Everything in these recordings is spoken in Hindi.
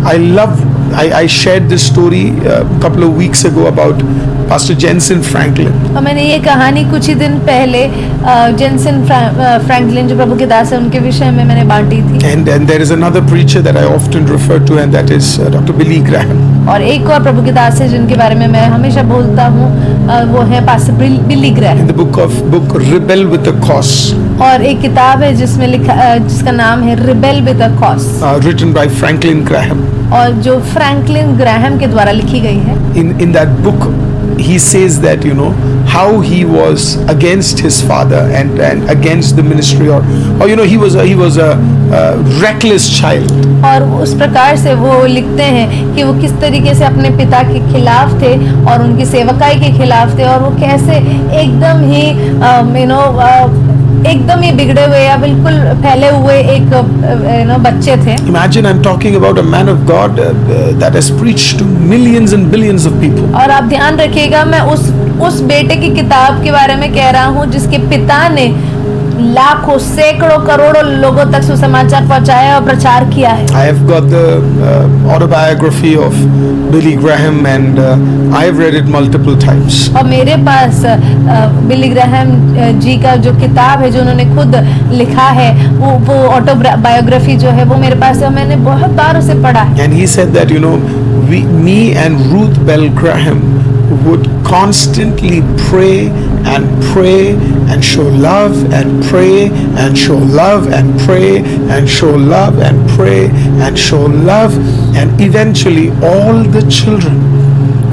I shared this story a couple of weeks ago about Pastor Jensen Franklin. और मैंने ये कहानी कुछ ही दिन पहले जेनसन फ्रैंकलिन जो प्रभु के दास हैं उनके विषय में मैंने बांटी थी. And there is another preacher that I often refer to, and that is Dr. Billy Graham. और एक और प्रभु के दास है जिनके बारे में मैं हमेशा बोलता हूँ, वो है pastor Billy Graham. In the book Rebel with a Cause. और एक किताब है जिसमें जिसका नाम है rebel with a cause. Written by Franklin Graham. और जो फ्रैंकलिन ग्राहम के द्वारा लिखी गई है. In that book he says that how he was against his father and against the ministry, or he was a reckless child. और उस प्रकार से वो लिखते हैं कि वो किस तरीके से अपने पिता के खिलाफ थे और उनकी सेवकाई के खिलाफ थे, और वो कैसे एकदम ही एकदम ही बिगड़े हुए या बिल्कुल फैले हुए एक बच्चे थे. Imagine I'm talking about a man of God that has preached to millions and billions of people. और आप ध्यान रखिएगा, मैं उस बेटे की किताब के बारे में कह रहा हूँ जिसके पिता ने लाखों सैकड़ों करोड़ों लोगों तक सुसमाचार पहुंचाया और प्रचार किया है. I have got the autobiography of Billy Graham and I have read it multiple times. और मेरे पास बिली ग्राहम जी का जो किताब है जो उन्होंने खुद लिखा है, वो ऑटोबायोग्राफी जो है वो मेरे पास है, मैंने बहुत बार उसे पढ़ा है. And he said that me and Ruth Bell Graham would constantly pray and show love and pray and show love and pray and show love and pray and show love, and eventually all the children,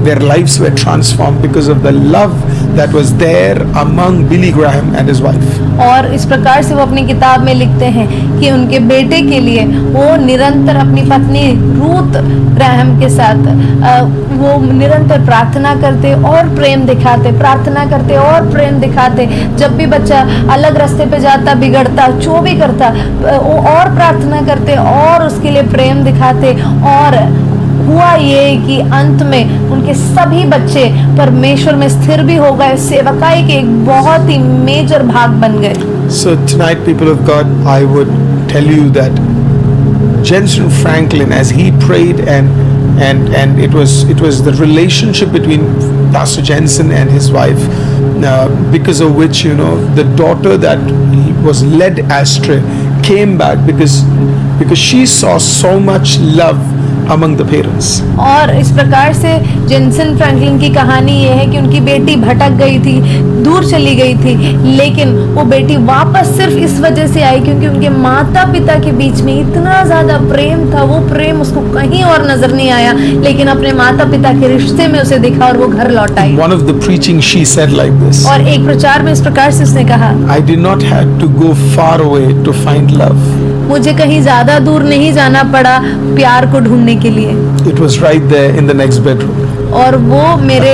their lives were transformed because of the love that was there among Billy Graham and his wife. और इस प्रकार से वो अपनी किताब में लिखते हैं कि उनके बेटे के लिए वो निरंतर अपनी पत्नी रूथ ग्राहम के साथ वो निरंतर प्रार्थना करते और प्रेम दिखाते, प्रार्थना करते और प्रेम दिखाते. जब भी बच्चा अलग रास्ते पे जाता, बिगड़ता, जो भी करता, वो और प्रार्थना करते और उसके लिए प्रेम दिखाते. और हुआ ये कि अंत में उनके सभी बच्चे परमेश्वर में स्थिर भी हो गए, सेवकाई के एक बहुत ही मेजर भाग बन गए. So tonight, people of God, I would tell you that Jensen Franklin, as he prayed and it was the relationship between Pastor Jensen and his wife, because of which the daughter that was led astray came back because she saw so much love among the parents. और इस प्रकार से जेनसन फ्रैंकलिन की कहानी ये है कि उनकी बेटी भटक गई थी, दूर चली गई थी, लेकिन वो बेटी वापस सिर्फ इस वजह से आई क्योंकि उनके माता पिता के बीच में इतना ज्यादा प्रेम था. वो प्रेम उसको कहीं और नजर नहीं आया, लेकिन अपने माता पिता के रिश्ते में उसे दिखा और वो घर लौट आई. One of the preaching she said like this. और एक प्रचार में इस प्रकार से उसने कहा, I did not have to go far away to find love. मुझे कहीं ज्यादा दूर नहीं जाना पड़ा प्यार को ढूंढने के लिए. It was right there in the next bedroom. और वो मेरे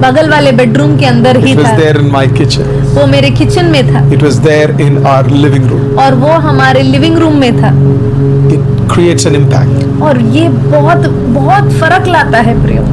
बगल वाले बेडरूम के अंदर ही था. It was there in my kitchen. वो मेरे किचन में था. It was there in our living room. और वो हमारे लिविंग रूम में था. It creates an impact. और ये बहुत बहुत फर्क लाता है प्रियो.